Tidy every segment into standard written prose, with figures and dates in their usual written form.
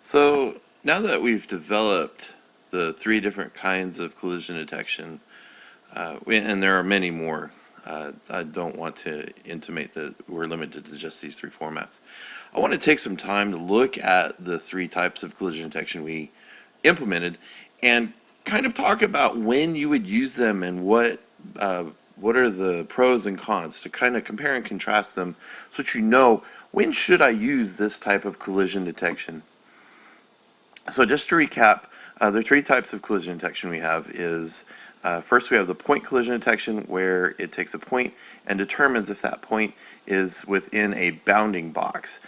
So now that we've developed the three different kinds of collision detection, and there are many more, I don't want to intimate that we're limited to just these three formats. I want to take some time to look at the three types of collision detection we implemented and kind of talk about when you would use them and what are the pros and cons, to kind of compare and contrast them so that you know when should I use this type of collision detection. So just to recap, the three types of collision detection we have is, first we have the point collision detection, where it takes a point and determines if that point is within a bounding box.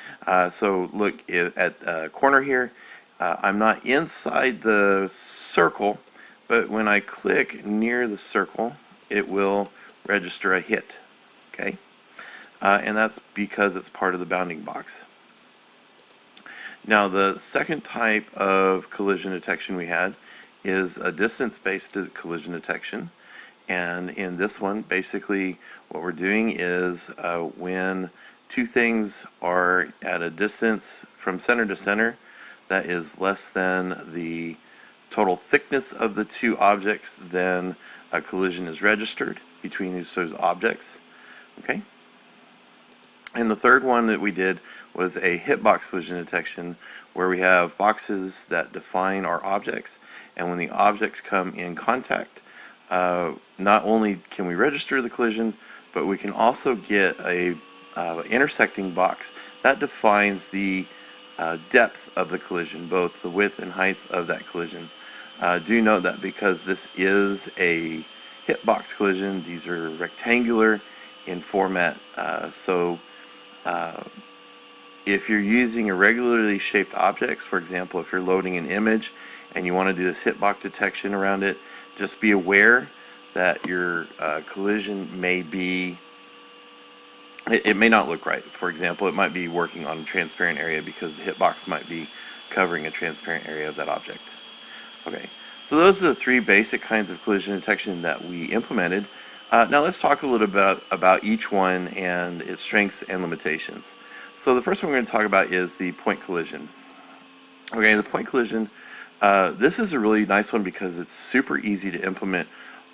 So look at a corner here. I'm not inside the circle, but when I click near the circle, it will register a hit. Okay, and that's because it's part of the bounding box. Now, the second type of collision detection we had is a distance-based collision detection. And in this one, basically what we're doing is when two things are at a distance from center to center that is less than the total thickness of the two objects, then a collision is registered between these two objects. Okay. And the third one that we did was a hitbox collision detection, where we have boxes that define our objects, and when the objects come in contact, not only can we register the collision, but we can also get a intersecting box that defines the depth of the collision, both the width and height of that collision. Do note that because this is a hitbox collision, these are rectangular in format, if you're using irregularly shaped objects, for example, if you're loading an image and you want to do this hitbox detection around it, just be aware that your collision may be, it may not look right. For example, it might be working on a transparent area because the hitbox might be covering a transparent area of that object. Okay, so those are the three basic kinds of collision detection that we implemented. Now let's talk a little bit about each one and its strengths and limitations. So the first one we're going to talk about is the point collision. Okay, the point collision, this is a really nice one because it's super easy to implement.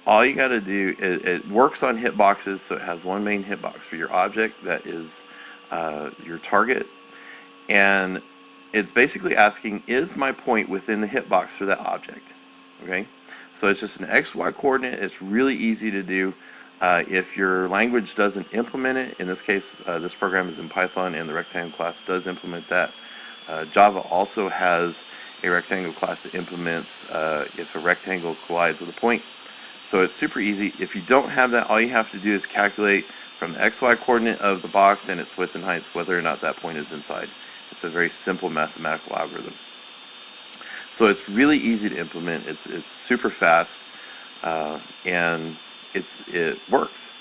All you got to do, it works on hitboxes, so it has one main hitbox for your object that is your target, and it's basically asking, is my point within the hitbox for that object? Okay, so it's just an XY coordinate. It's really easy to do. If your language doesn't implement it, in this case, this program is in Python and the rectangle class does implement that. Java also has a rectangle class that implements if a rectangle collides with a point. So it's super easy. If you don't have that, all you have to do is calculate from the XY coordinate of the box and its width and height whether or not that point is inside. It's a very simple mathematical algorithm. So it's really easy to implement. It's super fast, and it works.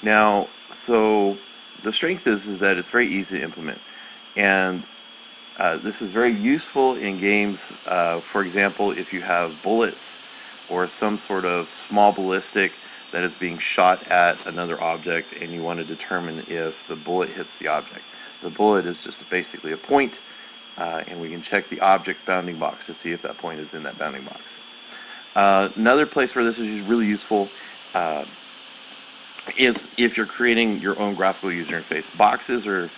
Now, so the strength is that it's very easy to implement, and this is very useful in games. For example, if you have bullets or some sort of small ballistic that is being shot at another object, and you want to determine if the bullet hits the object. The bullet is just basically a point. And we can check the object's bounding box to see if that point is in that bounding box. Another place where this is really useful is if you're creating your own graphical user interface. Boxes or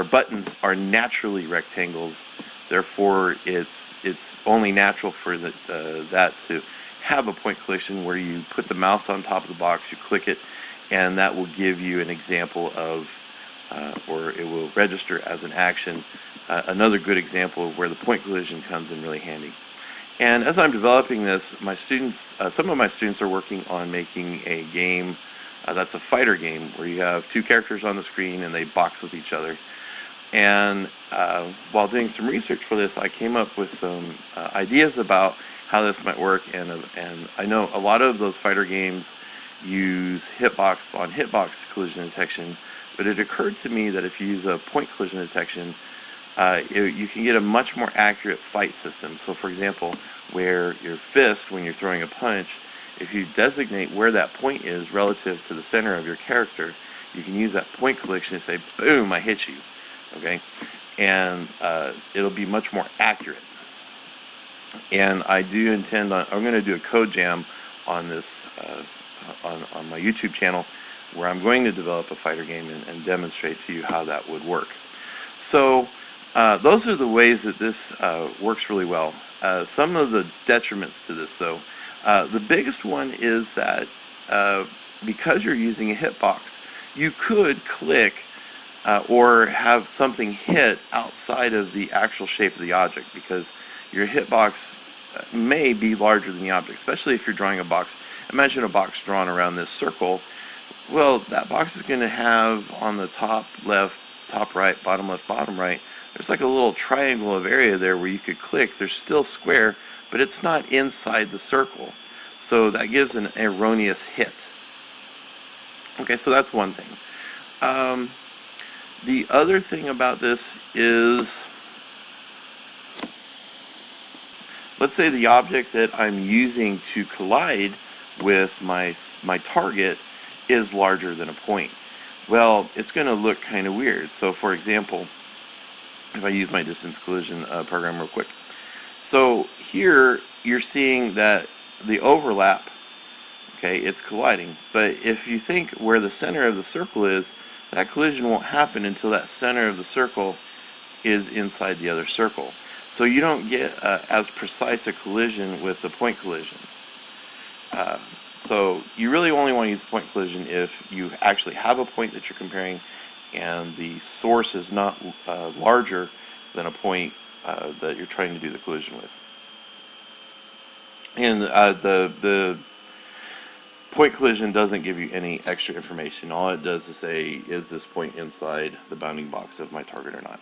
buttons are naturally rectangles, therefore it's only natural for that to have a point collision where you put the mouse on top of the box, you click it, and that will give you an example of, or it will register as an action. Another good example of where the point collision comes in really handy. And as I'm developing this, my students, some of my students are working on making a game that's a fighter game where you have two characters on the screen and they box with each other. And while doing some research for this, I came up with some ideas about how this might work. And I know a lot of those fighter games use hitbox collision detection, but it occurred to me that if you use a point collision detection, you can get a much more accurate fight system. So for example, where your fist, when you're throwing a punch, if you designate where that point is relative to the center of your character, you can use that point collision to say, boom, I hit you. Okay, and it'll be much more accurate. And I do intend on, I'm going to do a code jam on this, on my YouTube channel, where I'm going to develop a fighter game and demonstrate to you how that would work. So those are the ways that this works really well. Some of the detriments to this, though, the biggest one is that because you're using a hitbox, you could click or have something hit outside of the actual shape of the object, because your hitbox may be larger than the object, especially if you're drawing a box. Imagine a box drawn around this circle. Well, that box is going to have on the top left, top right, bottom left, bottom right, there's like a little triangle of area there where you could click. There's still square, but it's not inside the circle. So that gives an erroneous hit. Okay, so that's one thing. The other thing about this is, let's say the object that I'm using to collide with my target is larger than a point. Well, it's going to look kind of weird. So for example, if I use my distance collision program real quick. So here you're seeing that the overlap, okay, it's colliding. But if you think where the center of the circle is, that collision won't happen until that center of the circle is inside the other circle. So you don't get as precise a collision with the point collision. So you really only want to use point collision if you actually have a point that you're comparing and the source is not larger than a point that you're trying to do the collision with. And the point collision doesn't give you any extra information. All it does is say, is this point inside the bounding box of my target or not?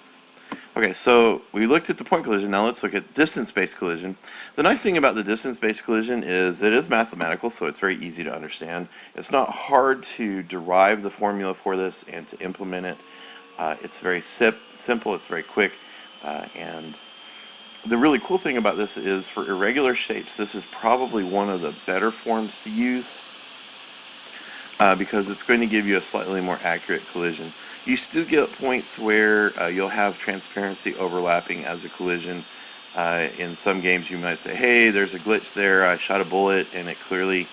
Okay, so we looked at the point collision. Now let's look at distance-based collision. The nice thing about the distance-based collision is it is mathematical, so it's very easy to understand. It's not hard to derive the formula for this and to implement it. It's very simple, it's very quick, and the really cool thing about this is for irregular shapes, this is probably one of the better forms to use because it's going to give you a slightly more accurate collision. You still get points where you'll have transparency overlapping as a collision. In some games you might say, hey, there's a glitch there, I shot a bullet and it clearly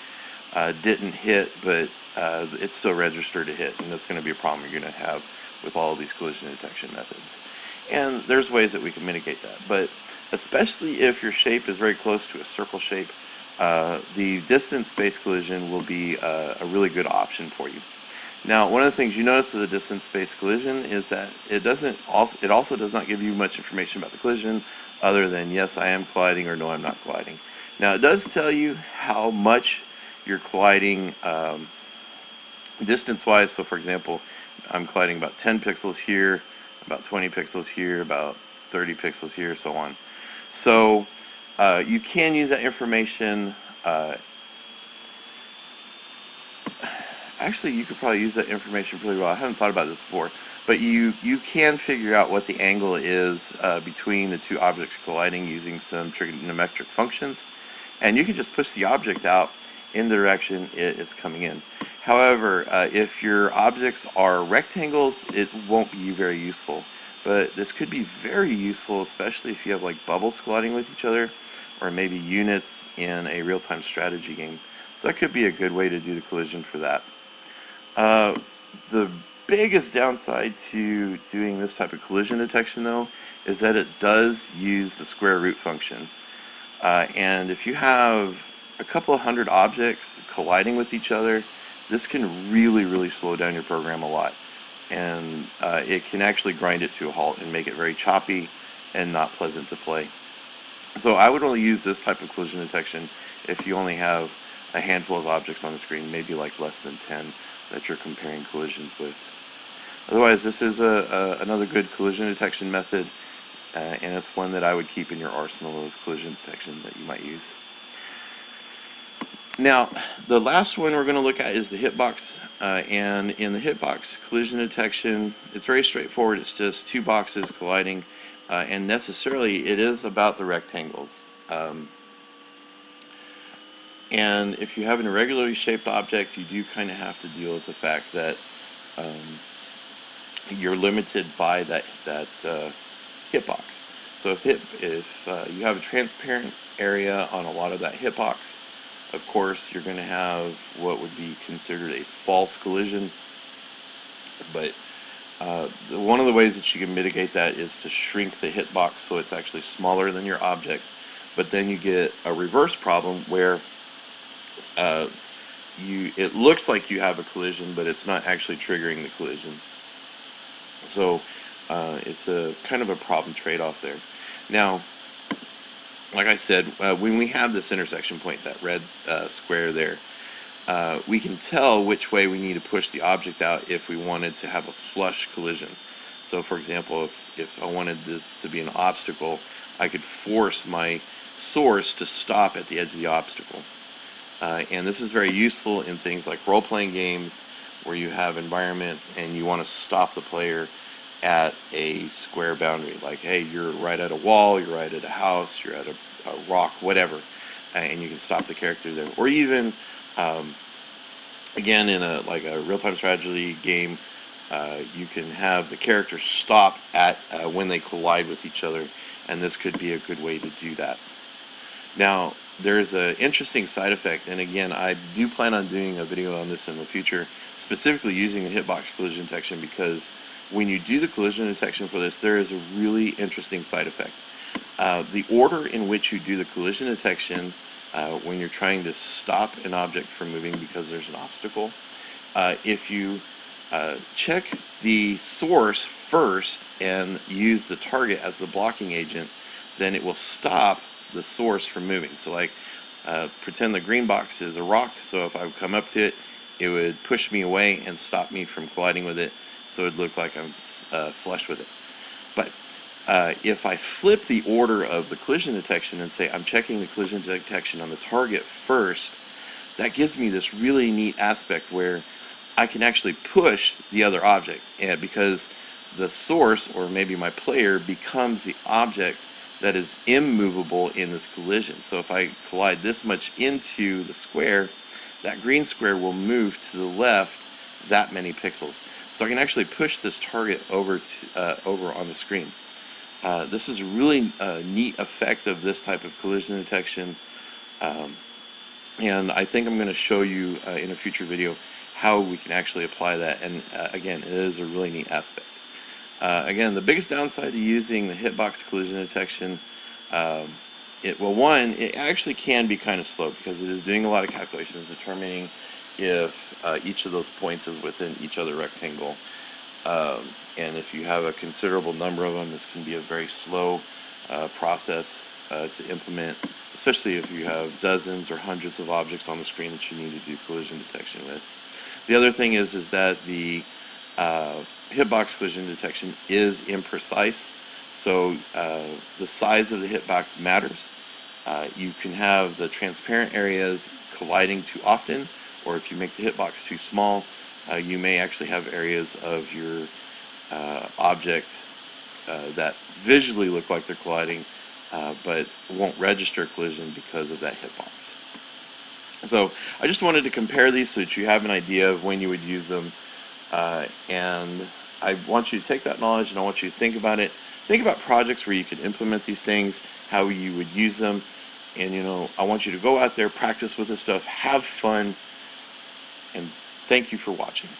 didn't hit, but it's still registered to hit, and that's going to be a problem you're going to have with all of these collision detection methods. And there's ways that we can mitigate that, but especially if your shape is very close to a circle shape, the distance-based collision will be a really good option for you. Now, one of the things you notice with the distance-based collision is that it also does not give you much information about the collision other than yes, I am colliding or no, I'm not colliding. Now, it does tell you how much you're colliding distance-wise. So, for example, I'm colliding about 10 pixels here, about 20 pixels here, about 30 pixels here, so on. So you can use that information. Actually, you could probably use that information pretty well. I haven't thought about this before, but you can figure out what the angle is between the two objects colliding using some trigonometric functions, and you can just push the object out in the direction it's coming in. However, if your objects are rectangles, it won't be very useful. But this could be very useful, especially if you have like bubbles colliding with each other, or maybe units in a real-time strategy game. So that could be a good way to do the collision for that. The biggest downside to doing this type of collision detection, though, is that it does use the square root function. And if you have a couple of hundred objects colliding with each other, this can really slow down your program a lot. And it can actually grind it to a halt and make it very choppy and not pleasant to play. So I would only use this type of collision detection if you only have a handful of objects on the screen, maybe like less than 10 that you're comparing collisions with. Otherwise, this is another good collision detection method, and it's one that I would keep in your arsenal of collision detection that you might use. Now, the last one we're going to look at is the hitbox, and in the hitbox collision detection, it's very straightforward. It's just two boxes colliding, and necessarily it is about the rectangles. And if you have an irregularly shaped object, you do kind of have to deal with the fact that you're limited by that hitbox. So if you have a transparent area on a lot of that hitbox, of course you're going to have what would be considered a false collision. But one of the ways that you can mitigate that is to shrink the hitbox so it's actually smaller than your object. But then you get a reverse problem where it looks like you have a collision, but it's not actually triggering the collision. So it's a kind of a problem trade-off there. Now, like I said, when we have this intersection point, that red square there, we can tell which way we need to push the object out if we wanted to have a flush collision. So for example, if I wanted this to be an obstacle, I could force my source to stop at the edge of the obstacle. And this is very useful in things like role-playing games where you have environments and you want to stop the player at a square boundary. Like, hey, you're right at a wall, you're right at a house, you're at a rock, whatever, and you can stop the character there. Or even, again, in a real-time strategy game, you can have the character stop at when they collide with each other, and this could be a good way to do that. Now, there's an interesting side effect, and again, I do plan on doing a video on this in the future, specifically using the hitbox collision detection, because when you do the collision detection for this, there is a really interesting side effect. The order in which you do the collision detection when you're trying to stop an object from moving because there's an obstacle, if you check the source first and use the target as the blocking agent, then it will stop the source from moving. So like, pretend the green box is a rock, so if I would come up to it, it would push me away and stop me from colliding with it, so it would look like I'm flush with it. But if I flip the order of the collision detection and say I'm checking the collision detection on the target first, that gives me this really neat aspect where I can actually push the other object, because the source, or maybe my player, becomes the object that is immovable in this collision. So if I collide this much into the square, that green square will move to the left that many pixels. So I can actually push this target over on the screen. This is a really neat effect of this type of collision detection, and I think I'm going to show you in a future video how we can actually apply that. And again, it is a really neat aspect. Again, the biggest downside to using the hitbox collision detection, one, it actually can be kind of slow because it is doing a lot of calculations, determining if each of those points is within each other rectangle. And if you have a considerable number of them, this can be a very slow process to implement, especially if you have dozens or hundreds of objects on the screen that you need to do collision detection with. The other thing is that the hitbox collision detection is imprecise, so the size of the hitbox matters. You can have the transparent areas colliding too often, or if you make the hitbox too small, you may actually have areas of your object that visually look like they're colliding, but won't register collision because of that hitbox. So I just wanted to compare these so that you have an idea of when you would use them, and I want you to take that knowledge and I want you to think about it. Think about projects where you can implement these things, how you would use them, and I want you to go out there, practice with this stuff, have fun, and thank you for watching.